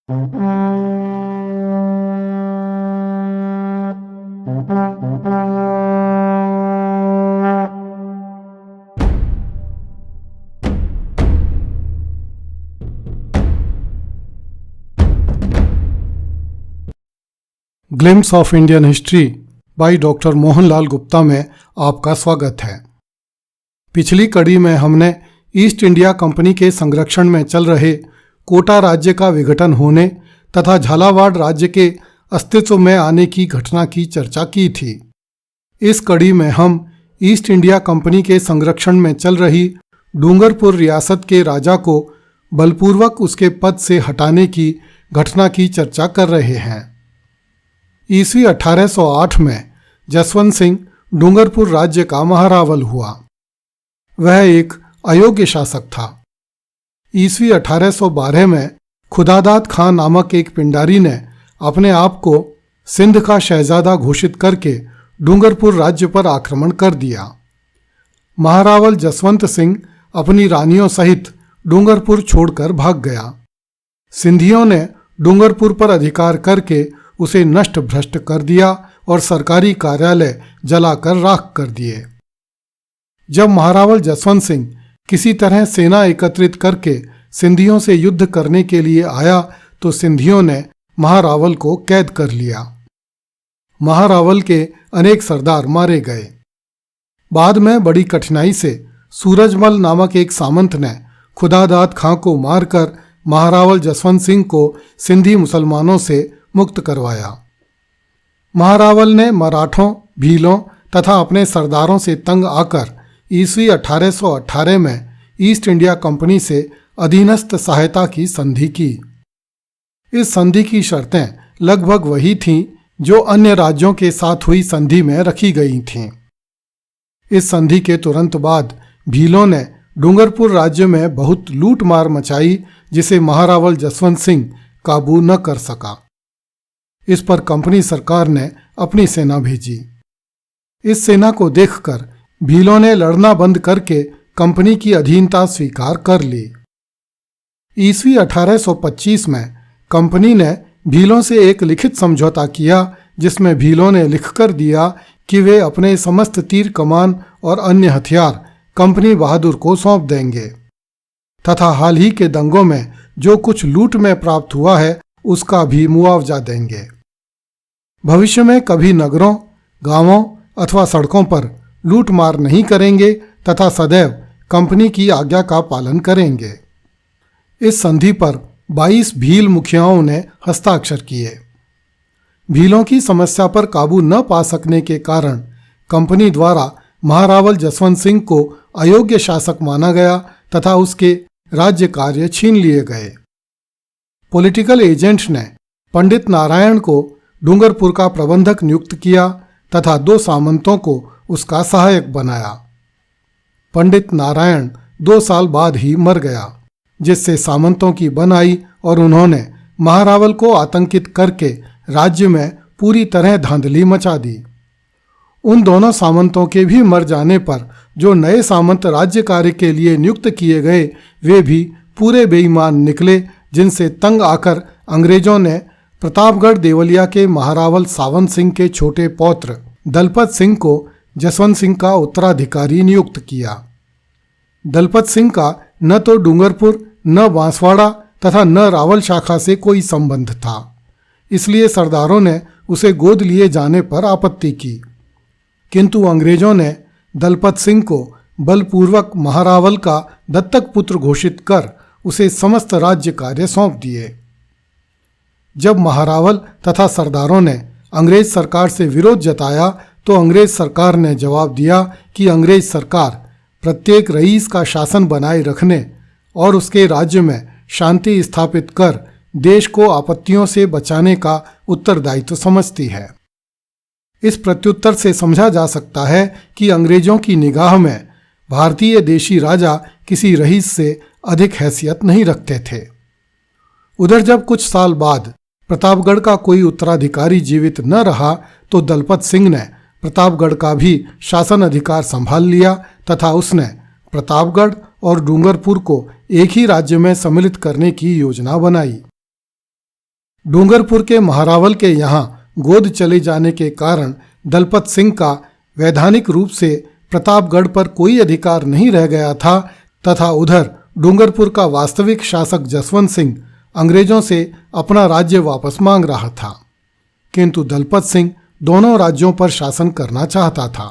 Glimpse of Indian history by doctor Mohanlal Gupta में आपका स्वागत है। पिछली कड़ी में हमने ईस्ट इंडिया कंपनी के संरक्षण में चल रहे कोटा राज्य का विघटन होने तथा झालावाड़ राज्य के अस्तित्व में आने की घटना की चर्चा की थी। इस कड़ी में हम ईस्ट इंडिया कंपनी के संरक्षण में चल रही डूंगरपुर रियासत के राजा को बलपूर्वक उसके पद से हटाने की घटना की चर्चा कर रहे हैं। ईस्वी 1808 में जसवंत सिंह डूंगरपुर राज्य का महारावल हुआ। वह एक अयोग्य शासक था। ईस्वी 1812 में खुदादाद खां नामक एक पिंडारी ने अपने आप को सिंध का शहजादा घोषित करके डूंगरपुर राज्य पर आक्रमण कर दिया। महारावल जसवंत सिंह अपनी रानियों सहित डूंगरपुर छोड़कर भाग गया। सिंधियों ने डूंगरपुर पर अधिकार करके उसे नष्ट भ्रष्ट कर दिया और सरकारी कार्यालय जलाकर राख कर दिए। जब महारावल जसवंत सिंह किसी तरह सेना एकत्रित करके सिंधियों से युद्ध करने के लिए आया तो सिंधियों ने महारावल को कैद कर लिया। महारावल के अनेक सरदार मारे गए। बाद में बड़ी कठिनाई से सूरजमल नामक एक सामंत ने खुदादाद खां को मारकर महारावल जसवंत सिंह को सिंधी मुसलमानों से मुक्त करवाया। महारावल ने मराठों, भीलों तथा अपने सरदारों से तंग आकर ईस्वी 1818 में ईस्ट इंडिया कंपनी से अधीनस्थ सहायता की संधि की। इस संधि की शर्तें लगभग वही थीं जो अन्य राज्यों के साथ हुई संधि में रखी गई थीं। इस संधि के तुरंत बाद भीलों ने डूंगरपुर राज्य में बहुत लूट मार मचाई, जिसे महारावल जसवंत सिंह काबू न कर सका। इस पर कंपनी सरकार ने अपनी सेना भेजी। इस सेना को देखकर भीलों ने लड़ना बंद करके कंपनी की अधीनता स्वीकार कर ली। ईस्वी 1825 में कंपनी ने भीलों से एक लिखित समझौता किया, जिसमें भीलों ने लिखकर दिया कि वे अपने समस्त तीर कमान और अन्य हथियार कंपनी बहादुर को सौंप देंगे तथा हाल ही के दंगों में जो कुछ लूट में प्राप्त हुआ है उसका भी मुआवजा देंगे। भविष्य में कभी नगरों, गांवों अथवा सड़कों पर लूट मार नहीं करेंगे तथा सदैव कंपनी की आज्ञा का पालन करेंगे। इस संधि पर 22 भील मुखियाओं ने हस्ताक्षर किए। भीलों की समस्या पर काबू न पा सकने के कारण कंपनी द्वारा महारावल जसवंत सिंह को अयोग्य शासक माना गया तथा उसके राज्य कार्य छीन लिए गए। पॉलिटिकल एजेंट ने पंडित नारायण को डूंगरपुर का प्रबंधक नियुक्त किया तथा 2 सामंतों को उसका सहायक बनाया। पंडित नारायण 2 साल बाद ही मर गया, जिससे सामंतों की बन आई और उन्होंने महारावल को आतंकित करके राज्य में पूरी तरह धांधली मचा दी। उन दोनों सामंतों के भी मर जाने पर जो नए सामंत राज्य कार्य के लिए नियुक्त किए गए वे भी पूरे बेईमान निकले, जिनसे तंग आकर अंग्रेजों ने प्रतापगढ़ देवलिया के महारावल सावंत सिंह के छोटे पौत्र दलपत सिंह को जसवंत सिंह का उत्तराधिकारी नियुक्त किया। दलपत सिंह का न तो डूंगरपुर, न बांसवाड़ा तथा न रावल शाखा से कोई संबंध था, इसलिए सरदारों ने उसे गोद लिए जाने पर आपत्ति की। किंतु अंग्रेजों ने दलपत सिंह को बलपूर्वक महारावल का दत्तक पुत्र घोषित कर उसे समस्त राज्य कार्य सौंप दिए। जब महारावल तथा सरदारों ने अंग्रेज सरकार से विरोध जताया तो अंग्रेज सरकार ने जवाब दिया कि अंग्रेज सरकार प्रत्येक रईस का शासन बनाए रखने और उसके राज्य में शांति स्थापित कर देश को आपत्तियों से बचाने का उत्तरदायित्व समझती है। इस प्रत्युत्तर से समझा जा सकता है कि अंग्रेजों की निगाह में भारतीय देशी राजा किसी रईस से अधिक हैसियत नहीं रखते थे। उधर जब कुछ साल बाद प्रतापगढ़ का कोई उत्तराधिकारी जीवित न रहा तो दलपत सिंह ने प्रतापगढ़ का भी शासन अधिकार संभाल लिया तथा उसने प्रतापगढ़ और डूंगरपुर को एक ही राज्य में सम्मिलित करने की योजना बनाई। डूंगरपुर के महारावल के यहाँ गोद चले जाने के कारण दलपत सिंह का वैधानिक रूप से प्रतापगढ़ पर कोई अधिकार नहीं रह गया था तथा उधर डूंगरपुर का वास्तविक शासक जसवंत सिंह अंग्रेजों से अपना राज्य वापस मांग रहा था, किंतु दलपत सिंह दोनों राज्यों पर शासन करना चाहता था।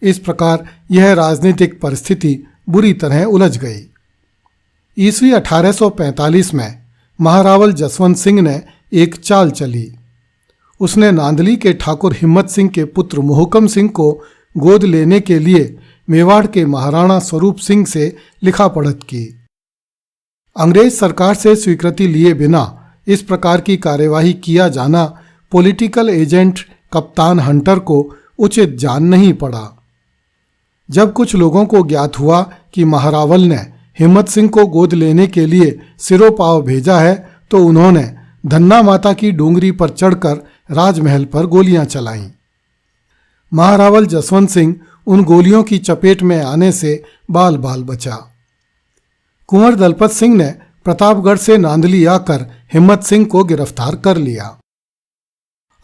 इस प्रकार यह राजनीतिक परिस्थिति बुरी तरह उलझ गई। ईस्वी 1845 में महारावल जसवंत सिंह ने एक चाल चली। उसने नांदली के ठाकुर हिम्मत सिंह के पुत्र मोहकम सिंह को गोद लेने के लिए मेवाड़ के महाराणा स्वरूप सिंह से लिखा पढ़त की। अंग्रेज सरकार से स्वीकृति लिए बिना इस प्रकार की कार्यवाही किया जाना पॉलिटिकल एजेंट कप्तान हंटर को उचित जान नहीं पड़ा। जब कुछ लोगों को ज्ञात हुआ कि महारावल ने हिम्मत सिंह को गोद लेने के लिए सिरोपाव भेजा है तो उन्होंने धन्ना माता की डूंगरी पर चढ़कर राजमहल पर गोलियां चलाईं। महारावल जसवंत सिंह उन गोलियों की चपेट में आने से बाल बाल बचा। कुंवर दलपत सिंह ने प्रतापगढ़ से नांदली आकर हिम्मत सिंह को गिरफ्तार कर लिया।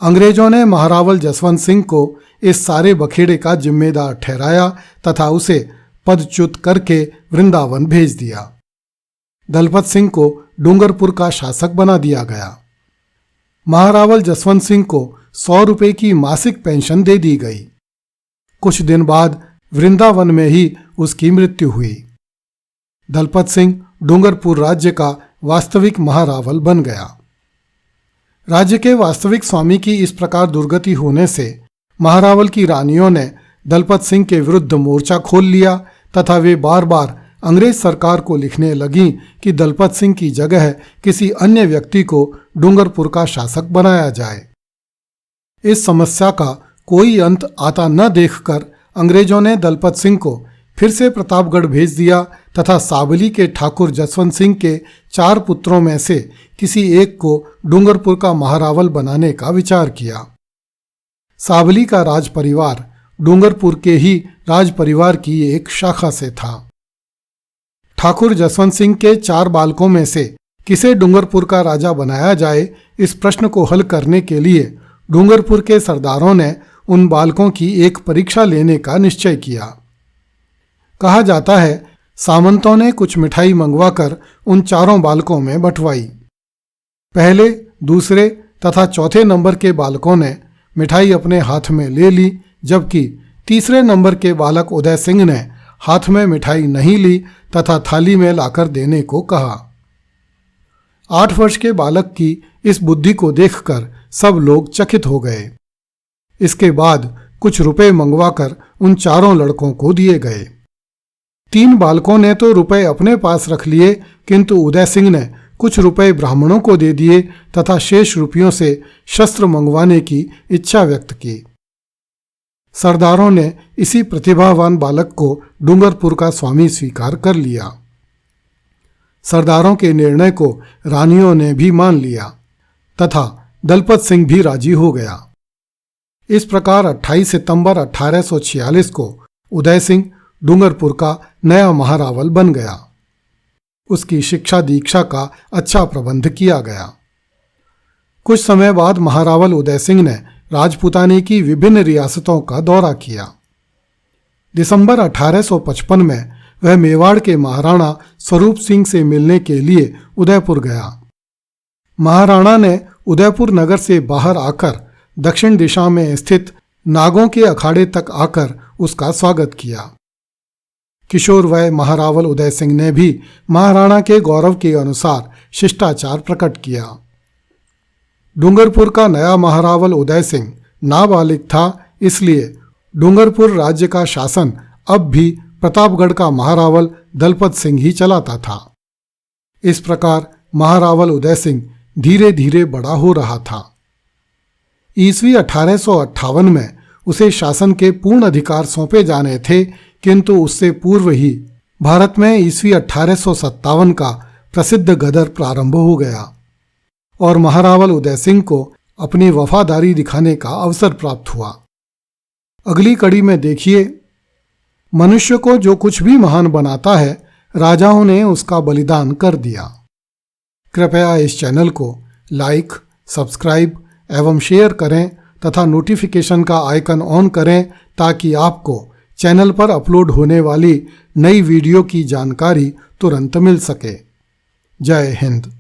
अंग्रेजों ने महारावल जसवंत सिंह को इस सारे बखेड़े का जिम्मेदार ठहराया तथा उसे पदच्युत करके वृंदावन भेज दिया। दलपत सिंह को डूंगरपुर का शासक बना दिया गया। महारावल जसवंत सिंह को 100 रुपये की मासिक पेंशन दे दी गई। कुछ दिन बाद वृंदावन में ही उसकी मृत्यु हुई। दलपत सिंह डूंगरपुर राज्य का वास्तविक महारावल बन गया। राज्य के वास्तविक स्वामी की इस प्रकार दुर्गति होने से महारावल की रानियों ने दलपत सिंह के विरुद्ध मोर्चा खोल लिया तथा वे बार बार अंग्रेज सरकार को लिखने लगीं कि दलपत सिंह की जगह किसी अन्य व्यक्ति को डूंगरपुर का शासक बनाया जाए। इस समस्या का कोई अंत आता न देखकर अंग्रेजों ने दलपत सिंह को फिर से प्रतापगढ़ भेज दिया तथा साबली के ठाकुर जसवंत सिंह के 4 पुत्रों में से किसी एक को डूंगरपुर का महारावल बनाने का विचार किया। साबली का राज परिवार डूंगरपुर के ही राज परिवार की एक शाखा से था। ठाकुर जसवंत सिंह के 4 बालकों में से किसे डूंगरपुर का राजा बनाया जाए, इस प्रश्न को हल करने के लिए डूंगरपुर के सरदारों ने उन बालकों की एक परीक्षा लेने का निश्चय किया। कहा जाता है सामंतों ने कुछ मिठाई मंगवाकर उन 4 बालकों में बंटवाई। पहले, दूसरे तथा चौथे नंबर के बालकों ने मिठाई अपने हाथ में ले ली, जबकि तीसरे नंबर के बालक उदय सिंह ने हाथ में मिठाई नहीं ली तथा थाली में लाकर देने को कहा। 8 वर्ष के बालक की इस बुद्धि को देखकर सब लोग चकित हो गए। इसके बाद कुछ रुपए मंगवाकर उन 4 लड़कों को दिए गए। 3 बालकों ने तो रुपए अपने पास रख लिए, किंतु उदय सिंह ने कुछ रुपए ब्राह्मणों को दे दिए तथा शेष रुपयों से शस्त्र मंगवाने की इच्छा व्यक्त की। सरदारों ने इसी प्रतिभावान बालक को डूंगरपुर का स्वामी स्वीकार कर लिया। सरदारों के निर्णय को रानियों ने भी मान लिया तथा दलपत सिंह भी राजी हो गया। इस प्रकार 28 सितंबर 1846 को उदय सिंह डूंगरपुर का नया महारावल बन गया। उसकी शिक्षा दीक्षा का अच्छा प्रबंध किया गया। कुछ समय बाद महारावल उदय सिंह ने राजपूताने की विभिन्न रियासतों का दौरा किया। दिसंबर 1855 में वह मेवाड़ के महाराणा स्वरूप सिंह से मिलने के लिए उदयपुर गया। महाराणा ने उदयपुर नगर से बाहर आकर दक्षिण दिशा में स्थित नागों के अखाड़े तक आकर उसका स्वागत किया। किशोर वय महारावल उदय सिंह ने भी महाराणा के गौरव के अनुसार शिष्टाचार प्रकट किया। डूंगरपुर का नया महारावल उदय सिंह नाबालिग था, इसलिए डूंगरपुर राज्य का शासन अब भी प्रतापगढ़ का महारावल दलपत सिंह ही चलाता था। इस प्रकार महारावल उदय सिंह धीरे धीरे बड़ा हो रहा था। ईस्वी 1858 में उसे शासन के पूर्ण अधिकार सौंपे जाने थे, किंतु उससे पूर्व ही भारत में ईस्वी 1857 का प्रसिद्ध गदर प्रारंभ हो गया और महारावल उदय सिंह को अपनी वफादारी दिखाने का अवसर प्राप्त हुआ। अगली कड़ी में देखिए, मनुष्य को जो कुछ भी महान बनाता है, राजाओं ने उसका बलिदान कर दिया। कृपया इस चैनल को लाइक, सब्सक्राइब एवं शेयर करें तथा नोटिफिकेशन का आइकन ऑन करें ताकि आपको चैनल पर अपलोड होने वाली नई वीडियो की जानकारी तुरंत मिल सके। जय हिंद।